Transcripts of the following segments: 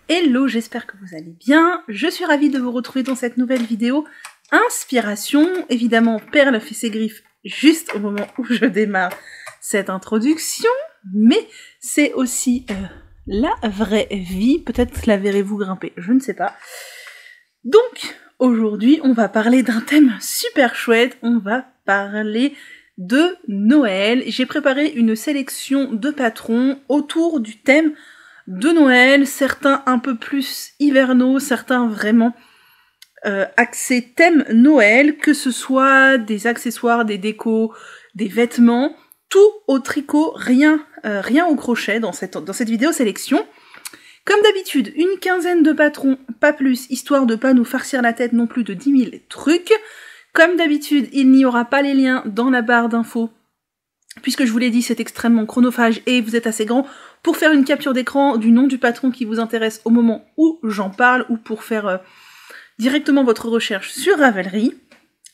Hello, j'espère que vous allez bien. Je suis ravie de vous retrouver dans cette nouvelle vidéo inspiration. Évidemment, Perle fait ses griffes juste au moment où je démarre cette introduction, mais c'est aussi la vraie vie. Peut-être la verrez-vous grimper, je ne sais pas. Donc, aujourd'hui, on va parler d'un thème super chouette. On va parler de Noël. J'ai préparé une sélection de patrons autour du thème de Noël, certains un peu plus hivernaux, certains vraiment axés thème Noël, que ce soit des accessoires, des décos, des vêtements, tout au tricot, rien au crochet dans cette vidéo sélection. Comme d'habitude, une quinzaine de patrons, pas plus, histoire de pas nous farcir la tête non plus de 10 000 trucs. Comme d'habitude, il n'y aura pas les liens dans la barre d'infos, puisque je vous l'ai dit, c'est extrêmement chronophage et vous êtes assez grand pour faire une capture d'écran du nom du patron qui vous intéresse au moment où j'en parle, ou pour faire directement votre recherche sur Ravelry.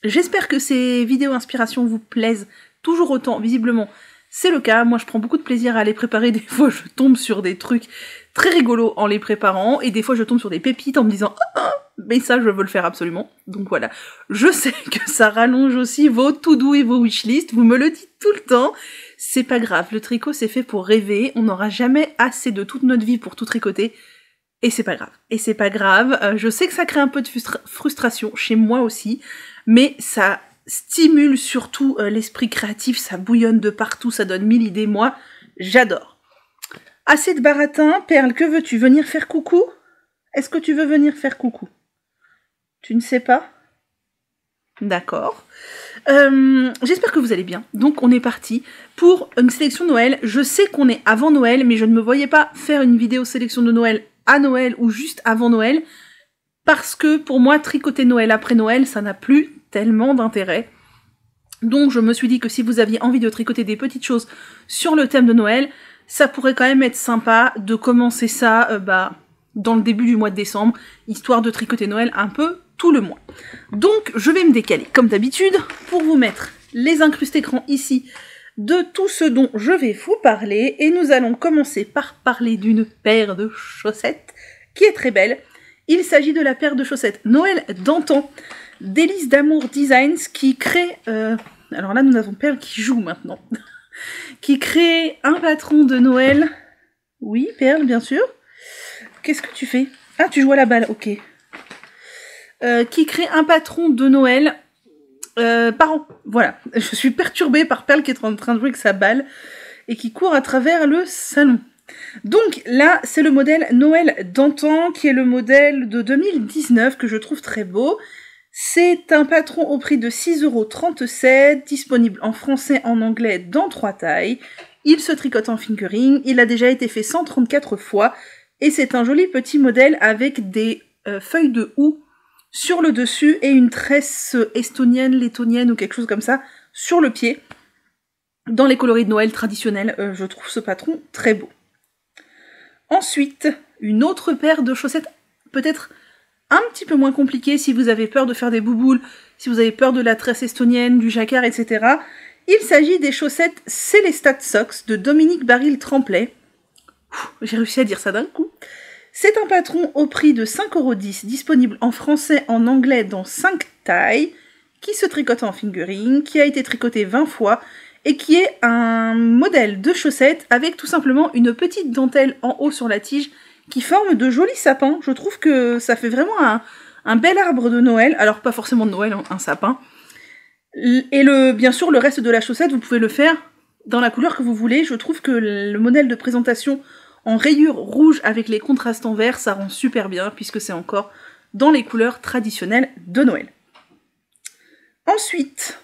J'espère que ces vidéos inspiration vous plaisent toujours autant, visiblement c'est le cas. Moi je prends beaucoup de plaisir à les préparer, des fois je tombe sur des trucs très rigolos en les préparant, et des fois je tombe sur des pépites en me disant « Ah, mais ça je veux le faire absolument ». Donc voilà, je sais que ça rallonge aussi vos to-do et vos wishlists, vous me le dites tout le temps. C'est pas grave, le tricot c'est fait pour rêver, on n'aura jamais assez de toute notre vie pour tout tricoter, et c'est pas grave. Et c'est pas grave, je sais que ça crée un peu de frustration, chez moi aussi, mais ça stimule surtout l'esprit créatif, ça bouillonne de partout, ça donne 1000 idées, moi, j'adore. Assez de baratin, Perle, que veux-tu, venir faire coucou? Est-ce que tu veux venir faire coucou? Tu ne sais pas? D'accord. J'espère que vous allez bien. Donc on est parti pour une sélection Noël. Je sais qu'on est avant Noël, mais je ne me voyais pas faire une vidéo sélection de Noël à Noël ou juste avant Noël, parce que pour moi, tricoter Noël après Noël, ça n'a plus tellement d'intérêt. Donc je me suis dit que si vous aviez envie de tricoter des petites choses sur le thème de Noël, ça pourrait quand même être sympa de commencer ça dans le début du mois de décembre, histoire de tricoter Noël un peu tout le mois. Donc je vais me décaler comme d'habitude pour vous mettre les incrustes écrans ici de tout ce dont je vais vous parler, et nous allons commencer par parler d'une paire de chaussettes qui est très belle. Il s'agit de la paire de chaussettes Noël d'antan d'Hélice d'Amour Designs, qui crée... alors là nous avons Perle qui joue maintenant. Qui crée un patron de Noël. Oui, Perle, bien sûr. Qu'est-ce que tu fais? Ah, tu joues à la balle, ok. Qui crée un patron de Noël par an. Voilà, je suis perturbée par Perle qui est en train de jouer avec sa balle et qui court à travers le salon. Donc là, c'est le modèle Noël d'antan, qui est le modèle de 2019, que je trouve très beau. C'est un patron au prix de 6,37 €, disponible en français, en anglais, dans 3 tailles. Il se tricote en fingering, il a déjà été fait 134 fois, et c'est un joli petit modèle avec des feuilles de houx sur le dessus et une tresse estonienne, lettonienne ou quelque chose comme ça sur le pied. Dans les coloris de Noël traditionnels, je trouve ce patron très beau. Ensuite, une autre paire de chaussettes, peut-être un petit peu moins compliquée si vous avez peur de faire des bouboules, si vous avez peur de la tresse estonienne, du jacquard, etc. Il s'agit des chaussettes Celestat Socks de Dominique Baril-Tremblay. J'ai réussi à dire ça d'un coup. C'est un patron au prix de 5,10 €, disponible en français, en anglais, dans 5 tailles, qui se tricote en fingering, qui a été tricoté 20 fois, et qui est un modèle de chaussettes avec tout simplement une petite dentelle en haut sur la tige qui forme de jolis sapins. Je trouve que ça fait vraiment un bel arbre de Noël. Alors pas forcément de Noël, un sapin. Et bien sûr, le reste de la chaussette, vous pouvez le faire dans la couleur que vous voulez. Je trouve que le modèle de présentation en rayures rouges avec les contrastes en vert, ça rend super bien, puisque c'est encore dans les couleurs traditionnelles de Noël. Ensuite,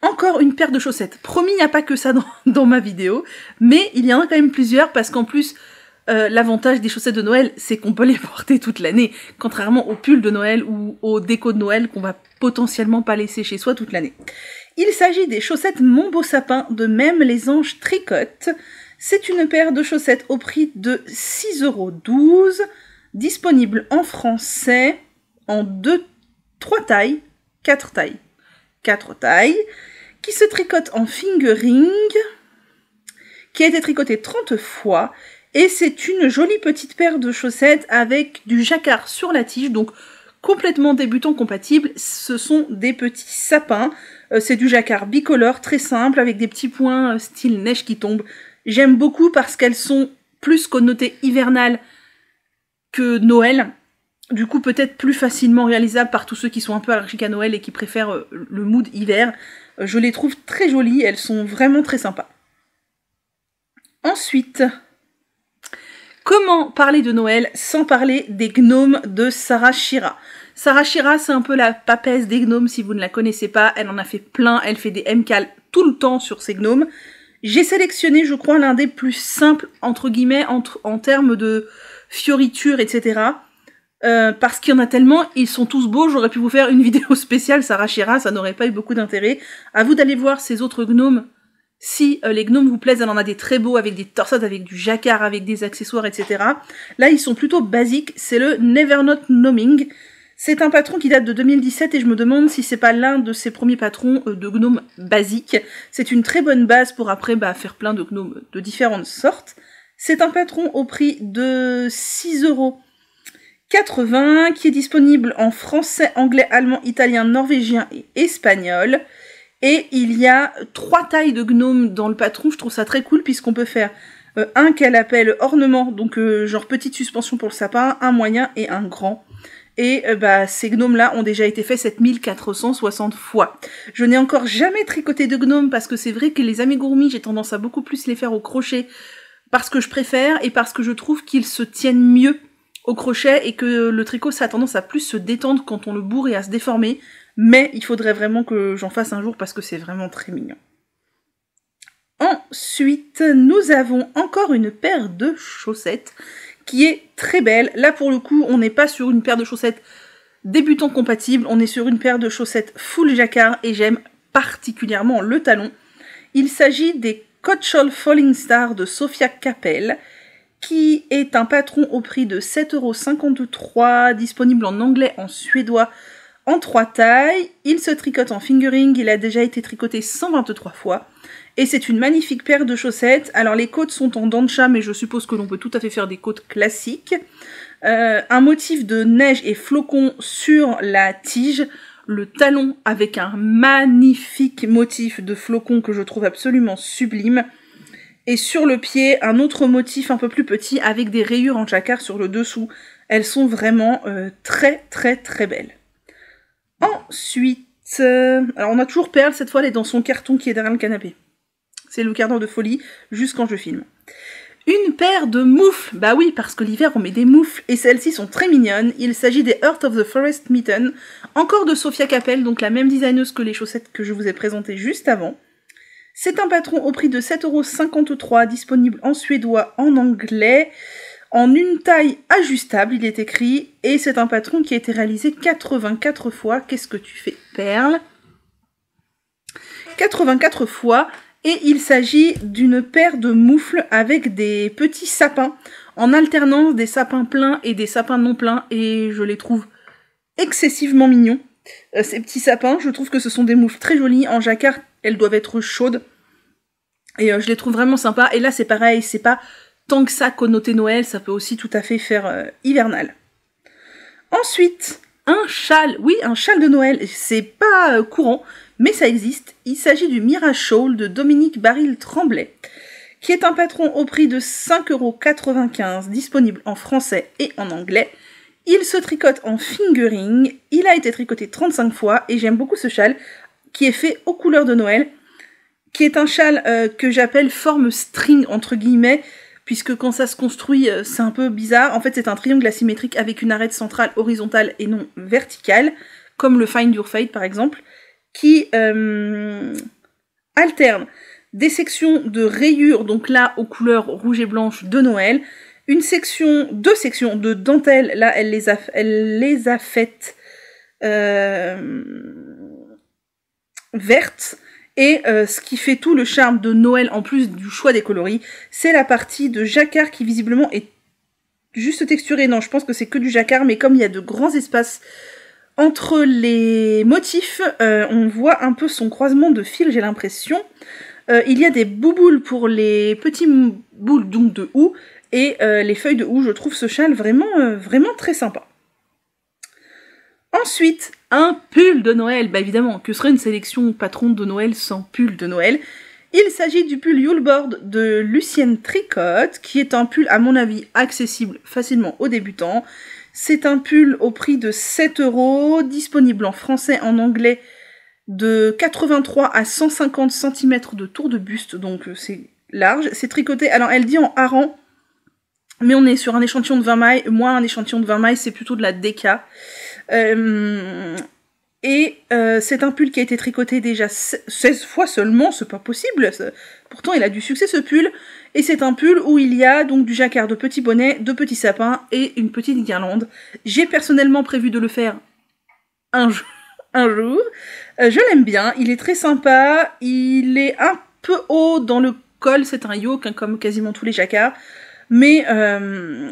encore une paire de chaussettes. Promis, il n'y a pas que ça dans ma vidéo, mais il y en a quand même plusieurs, parce qu'en plus, l'avantage des chaussettes de Noël, c'est qu'on peut les porter toute l'année, contrairement aux pulls de Noël ou aux décos de Noël qu'on va potentiellement pas laisser chez soi toute l'année. Il s'agit des chaussettes Mon Beau Sapin de Même les Anges Tricotent. C'est une paire de chaussettes au prix de 6,12 €, disponible en français, en 3 tailles, 4 tailles, qui se tricote en fingering, qui a été tricoté 30 fois, Et c'est une jolie petite paire de chaussettes avec du jacquard sur la tige, donc complètement débutant compatible. Ce sont des petits sapins. C'est du jacquard bicolore, très simple, avec des petits points style neige qui tombe. J'aime beaucoup parce qu'elles sont plus connotées hivernales que Noël. Du coup, peut-être plus facilement réalisables par tous ceux qui sont un peu allergiques à Noël et qui préfèrent le mood hiver. Je les trouve très jolies, elles sont vraiment très sympas. Ensuite, comment parler de Noël sans parler des gnomes de Sarah Shira? Sarah Shira, c'est un peu la papesse des gnomes si vous ne la connaissez pas. Elle en a fait plein, elle fait des MCAL tout le temps sur ses gnomes. J'ai sélectionné, je crois, l'un des plus simples, entre guillemets, en termes de fioritures, etc. Parce qu'il y en a tellement, ils sont tous beaux. J'aurais pu vous faire une vidéo spéciale Sarah Shira, ça n'aurait pas eu beaucoup d'intérêt. À vous d'aller voir ces autres gnomes. Si les gnomes vous plaisent, elle en a des très beaux, avec des torsades, avec du jacquard, avec des accessoires, etc. Là, ils sont plutôt basiques. C'est le Never Not Gnoming. C'est un patron qui date de 2017 et je me demande si c'est pas l'un de ses premiers patrons de gnomes basiques. C'est une très bonne base pour après faire plein de gnomes de différentes sortes. C'est un patron au prix de 6,80 € qui est disponible en français, anglais, allemand, italien, norvégien et espagnol. Et il y a 3 tailles de gnomes dans le patron. Je trouve ça très cool puisqu'on peut faire un qu'elle appelle ornement, donc genre petite suspension pour le sapin, un moyen et un grand. Et ces gnomes-là ont déjà été faits 7460 fois. Je n'ai encore jamais tricoté de gnomes parce que c'est vrai que les amigurumi, j'ai tendance à beaucoup plus les faire au crochet parce que je préfère et parce que je trouve qu'ils se tiennent mieux au crochet et que le tricot, ça a tendance à plus se détendre quand on le bourre et à se déformer. Mais il faudrait vraiment que j'en fasse un jour parce que c'est vraiment très mignon. Ensuite, nous avons encore une paire de chaussettes qui est très belle. Là, pour le coup, on n'est pas sur une paire de chaussettes débutant compatible, on est sur une paire de chaussettes full jacquard et j'aime particulièrement le talon. Il s'agit des Coachol Falling Star de Sophia Capel, qui est un patron au prix de 7,53 €, disponible en anglais, en suédois, en 3 tailles. Il se tricote en fingering, il a déjà été tricoté 123 fois. Et c'est une magnifique paire de chaussettes. Alors les côtes sont en dents de chat, mais je suppose que l'on peut tout à fait faire des côtes classiques. Un motif de neige et flocons sur la tige. Le talon avec un magnifique motif de flocons que je trouve absolument sublime. Et sur le pied, un autre motif un peu plus petit avec des rayures en jacquard sur le dessous. Elles sont vraiment très très très belles. Ensuite, alors on a toujours Perle, cette fois elle est dans son carton qui est derrière le canapé. C'est le carton de folie, juste quand je filme. Une paire de moufles, bah oui, parce que l'hiver on met des moufles, et celles-ci sont très mignonnes. Il s'agit des Heart of the Forest Mitten, encore de Sophia Capel, donc la même designeuse que les chaussettes que je vous ai présentées juste avant. C'est un patron au prix de 7,53 €, disponible en suédois, en anglais, en une taille ajustable, il est écrit, et c'est un patron qui a été réalisé 84 fois. Qu'est-ce que tu fais, Perle? 84 fois. Et il s'agit d'une paire de moufles avec des petits sapins, en alternance des sapins pleins et des sapins non pleins, et je les trouve excessivement mignons. Ces petits sapins, je trouve que ce sont des moufles très jolies, en jacquard, elles doivent être chaudes, et je les trouve vraiment sympas. Et là c'est pareil, c'est pas tant que ça connoté Noël, ça peut aussi tout à fait faire hivernal. Ensuite, un châle, oui, un châle de Noël, c'est pas courant, mais ça existe. Il s'agit du Mirage Shawl de Dominique Baril-Tremblay, qui est un patron au prix de 5,95 €, disponible en français et en anglais. Il se tricote en fingering, il a été tricoté 35 fois, et j'aime beaucoup ce châle, qui est fait aux couleurs de Noël, qui est un châle que j'appelle forme string, entre guillemets, puisque quand ça se construit, c'est un peu bizarre. En fait, c'est un triangle asymétrique avec une arête centrale horizontale et non verticale, comme le Find Your Fate par exemple, qui alterne des sections de rayures, donc là aux couleurs rouge et blanche de Noël, deux sections de dentelle, là elle les a faites vertes, et ce qui fait tout le charme de Noël en plus du choix des coloris, c'est la partie de jacquard qui visiblement est juste texturée. Non, je pense que c'est que du jacquard, mais comme il y a de grands espaces entre les motifs, on voit un peu son croisement de fils, j'ai l'impression. Il y a des bouboules pour les petits boules donc de houx, Et les feuilles de houx, je trouve ce châle vraiment très sympa. Ensuite, un pull de Noël. Bah évidemment, que serait une sélection patron de Noël sans pull de Noël? Il s'agit du pull Yuleboard de Lucienne Tricot, qui est un pull, à mon avis, accessible facilement aux débutants. C'est un pull au prix de 7 €, disponible en français, en anglais, de 83 à 150 cm de tour de buste, donc c'est large. C'est tricoté, alors elle dit en hareng, mais on est sur un échantillon de 20 mailles. Moi, un échantillon de 20 mailles, c'est plutôt de la DK. C'est un pull qui a été tricoté déjà 16 fois seulement, c'est pas possible. Pourtant, il a du succès ce pull. Et c'est un pull où il y a donc du jacquard, de petits bonnets, de petits sapins et une petite guirlande. J'ai personnellement prévu de le faire un jour. Je l'aime bien, il est très sympa, il est un peu haut dans le col, c'est un yoke, hein, comme quasiment tous les jacquards. Mais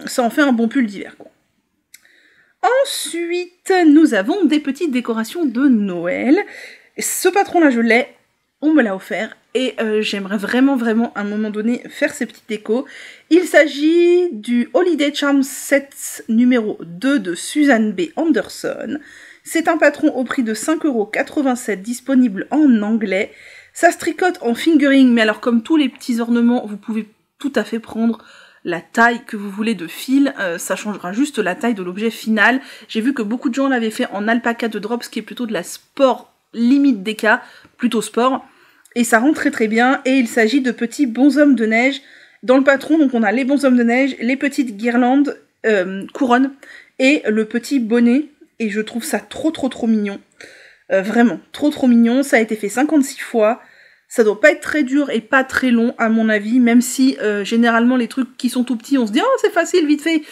ça en fait un bon pull d'hiver, quoi. Ensuite, nous avons des petites décorations de Noël. Ce patron-là, je l'ai, on me l'a offert, et j'aimerais vraiment à un moment donné faire ces petites décos. Il s'agit du Holiday Charm Set numéro 2 de Suzanne B. Anderson. C'est un patron au prix de 5,87 €, disponible en anglais. Ça se tricote en fingering, mais alors comme tous les petits ornements, vous pouvez tout à fait prendre la taille que vous voulez de fil, ça changera juste la taille de l'objet final. J'ai vu que beaucoup de gens l'avaient fait en alpaca de drops, qui est plutôt de la sport limite DK, plutôt sport, et ça rend très bien, et il s'agit de petits bonshommes de neige. Dans le patron, donc on a les bonshommes de neige, les petites guirlandes, couronnes, et le petit bonnet, et je trouve ça trop mignon. Vraiment, trop mignon, ça a été fait 56 fois, ça doit pas être très dur et pas très long à mon avis, même si généralement les trucs qui sont tout petits, on se dit « Oh, c'est facile, vite fait !»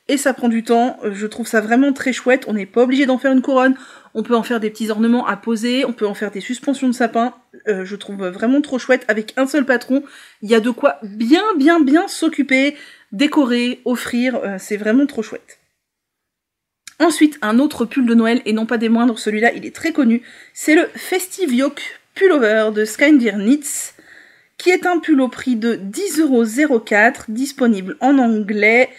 Et ça prend du temps, je trouve ça vraiment très chouette, on n'est pas obligé d'en faire une couronne, on peut en faire des petits ornements à poser, on peut en faire des suspensions de sapin, je trouve vraiment trop chouette, avec un seul patron, il y a de quoi bien s'occuper, décorer, offrir, c'est vraiment trop chouette. Ensuite, un autre pull de Noël, et non pas des moindres, celui-là il est très connu, c'est le Festive Yoke Pullover de Skyndir Knits, qui est un pull au prix de 10,04 €, disponible en anglais,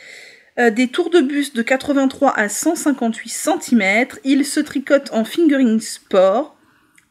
des tours de buste de 83 à 158 cm, il se tricote en fingering sport,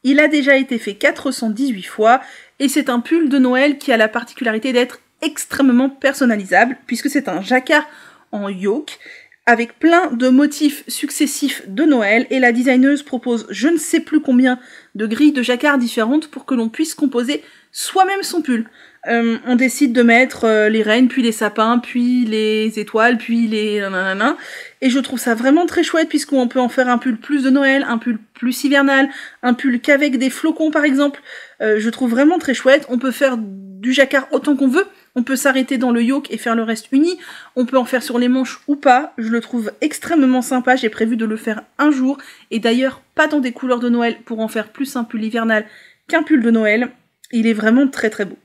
il a déjà été fait 418 fois, et c'est un pull de Noël qui a la particularité d'être extrêmement personnalisable, puisque c'est un jacquard en yoke, avec plein de motifs successifs de Noël, et la designeuse propose je ne sais plus combien de grilles de jacquard différentes pour que l'on puisse composer soi-même son pull. On décide de mettre les rennes, puis les sapins, puis les étoiles, puis les nanana, et je trouve ça vraiment très chouette, puisqu'on peut en faire un pull plus de Noël, un pull plus hivernal, un pull qu'avec des flocons par exemple. Je trouve vraiment très chouette, on peut faire du jacquard autant qu'on veut, on peut s'arrêter dans le yoke et faire le reste uni, on peut en faire sur les manches ou pas, je le trouve extrêmement sympa, j'ai prévu de le faire un jour, et d'ailleurs pas dans des couleurs de Noël pour en faire plus un pull hivernal qu'un pull de Noël, il est vraiment très beau.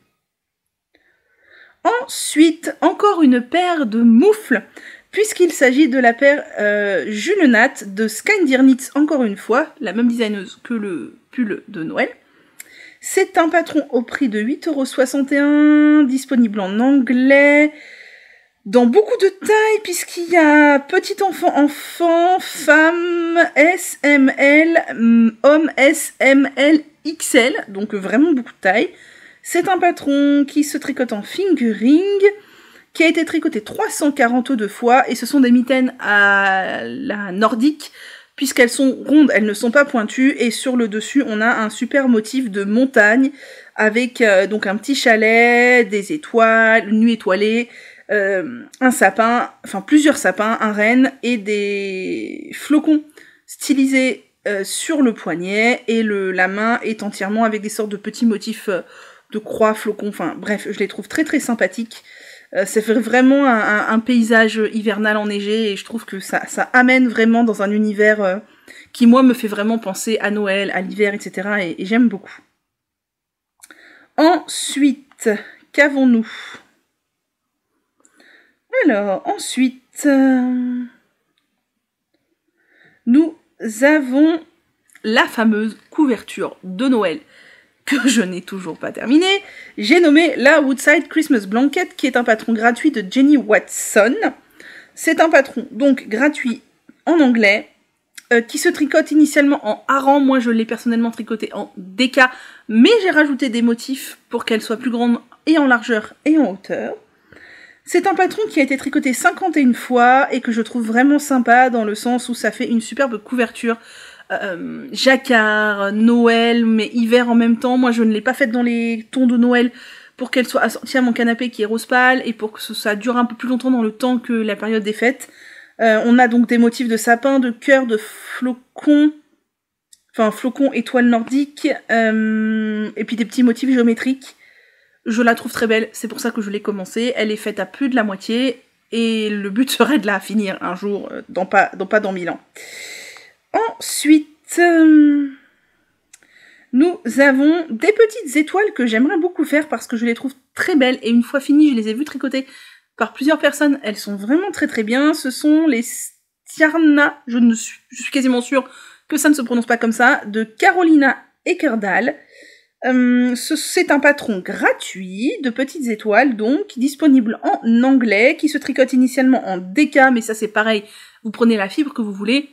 Ensuite, encore une paire de moufles, puisqu'il s'agit de la paire Jules Nat de Skyndir Knits, encore une fois, la même designeuse que le pull de Noël. C'est un patron au prix de 8,61 €, disponible en anglais, dans beaucoup de tailles, puisqu'il y a petit enfant, femme, SML, homme, SML, XL, donc vraiment beaucoup de tailles. C'est un patron qui se tricote en fingering, qui a été tricoté 342 fois, et ce sont des mitaines à la nordique, puisqu'elles sont rondes, elles ne sont pas pointues, et sur le dessus, on a un super motif de montagne, avec donc un petit chalet, des étoiles, une nuit étoilée, un sapin, enfin plusieurs sapins, un renne, et des flocons stylisés sur le poignet, et la main est entièrement avec des sortes de petits motifs de croix, flocons, enfin bref, je les trouve très sympathiques. Ça fait vraiment un paysage hivernal enneigé, et je trouve que ça amène vraiment dans un univers qui, moi, me fait vraiment penser à Noël, à l'hiver, etc. Et j'aime beaucoup. Ensuite, qu'avons-nous? Alors, ensuite, nous avons la fameuse couverture de Noël que je n'ai toujours pas terminé, j'ai nommé la Woodside Christmas Blanket, qui est un patron gratuit de Jenny Watson. C'est un patron donc gratuit en anglais, qui se tricote initialement en hareng. Moi je l'ai personnellement tricoté en déca, mais j'ai rajouté des motifs pour qu'elle soit plus grande et en largeur et en hauteur. C'est un patron qui a été tricoté 51 fois et que je trouve vraiment sympa dans le sens où ça fait une superbe couverture jacquard, Noël, mais hiver en même temps. Moi je ne l'ai pas faite dans les tons de Noël pour qu'elle soit assortie à mon canapé qui est rose pâle et pour que ça dure un peu plus longtemps dans le temps que la période des fêtes. On a donc des motifs de sapin, de cœur, de flocons, enfin flocons étoiles nordiques, et puis des petits motifs géométriques. Je la trouve très belle, c'est pour ça que je l'ai commencée. Elle est faite à plus de la moitié, et le but serait de la finir un jour, pas dans 1000 ans. Ensuite, nous avons des petites étoiles que j'aimerais beaucoup faire parce que je les trouve très belles, et une fois finies, je les ai vues tricoter par plusieurs personnes, elles sont vraiment très très bien. Ce sont les Stjarna, je suis quasiment sûre que ça ne se prononce pas comme ça, de Carolina Eckerdal. C'est un patron gratuit de petites étoiles, donc disponible en anglais, qui se tricote initialement en déca, mais ça c'est pareil, vous prenez la fibre que vous voulez,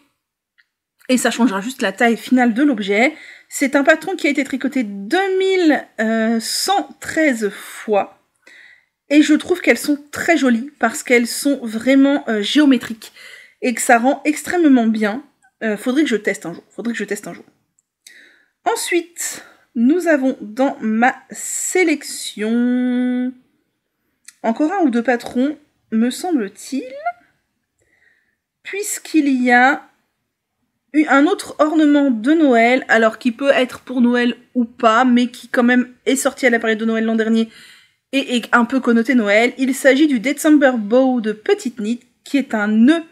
et ça changera juste la taille finale de l'objet. C'est un patron qui a été tricoté 2113 fois, et je trouve qu'elles sont très jolies, parce qu'elles sont vraiment géométriques, et que ça rend extrêmement bien. Faudrait que je teste un jour. Ensuite, nous avons dans ma sélection encore un ou deux patrons, me semble-t-il, puisqu'il y a un autre ornement de Noël, alors qui peut être pour Noël ou pas, mais qui quand même est sorti à la période de Noël l'an dernier, et est un peu connoté Noël. Il s'agit du December Bow de Petite Knit, qui est un nœud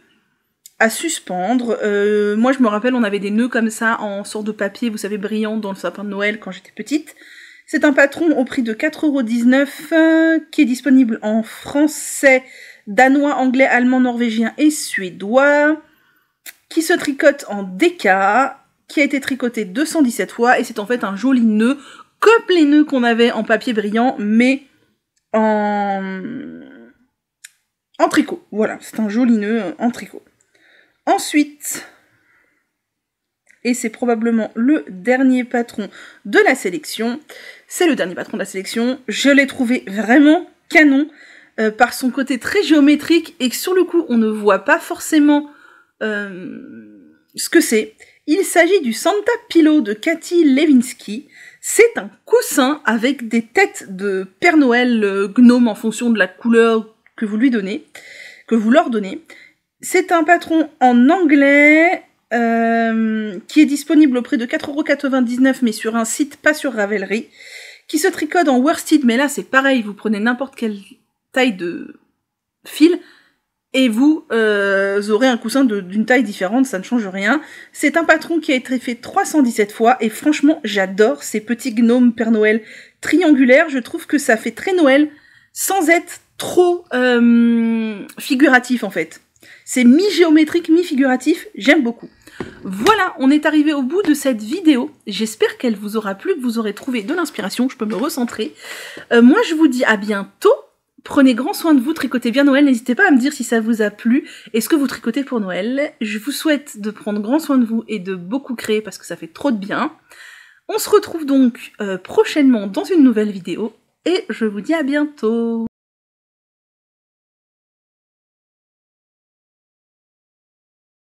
à suspendre. Moi je me rappelle, on avait des nœuds comme ça en sorte de papier, vous savez, brillant dans le sapin de Noël quand j'étais petite. C'est un patron au prix de 4,19 €, qui est disponible en français, danois, anglais, allemand, norvégien et suédois, qui se tricote en déca, qui a été tricoté 217 fois, et c'est en fait un joli nœud, comme les nœuds qu'on avait en papier brillant, mais en tricot. Voilà, c'est un joli nœud en tricot. Ensuite, et c'est probablement le dernier patron de la sélection, je l'ai trouvé vraiment canon, par son côté très géométrique, et que sur le coup on ne voit pas forcément ce que c'est. Il s'agit du Santa Pillow de Cathy Levinsky. C'est un coussin avec des têtes de Père Noël gnome en fonction de la couleur que vous leur donnez. C'est un patron en anglais qui est disponible au prix de 4,99 €, mais sur un site, pas sur Ravelry, qui se tricote en worsted, mais là c'est pareil, vous prenez n'importe quelle taille de fil, et vous aurez un coussin d'une taille différente, ça ne change rien. C'est un patron qui a été fait 317 fois, et franchement, j'adore ces petits gnomes Père Noël triangulaires. Je trouve que ça fait très Noël, sans être trop figuratif en fait. C'est mi-géométrique, mi-figuratif, j'aime beaucoup. Voilà, on est arrivé au bout de cette vidéo. J'espère qu'elle vous aura plu, que vous aurez trouvé de l'inspiration, je peux me recentrer. Moi, je vous dis à bientôt. Prenez grand soin de vous, tricotez bien Noël, n'hésitez pas à me dire si ça vous a plu, et ce que vous tricotez pour Noël. Je vous souhaite de prendre grand soin de vous et de beaucoup créer parce que ça fait trop de bien. On se retrouve donc prochainement dans une nouvelle vidéo, et je vous dis à bientôt.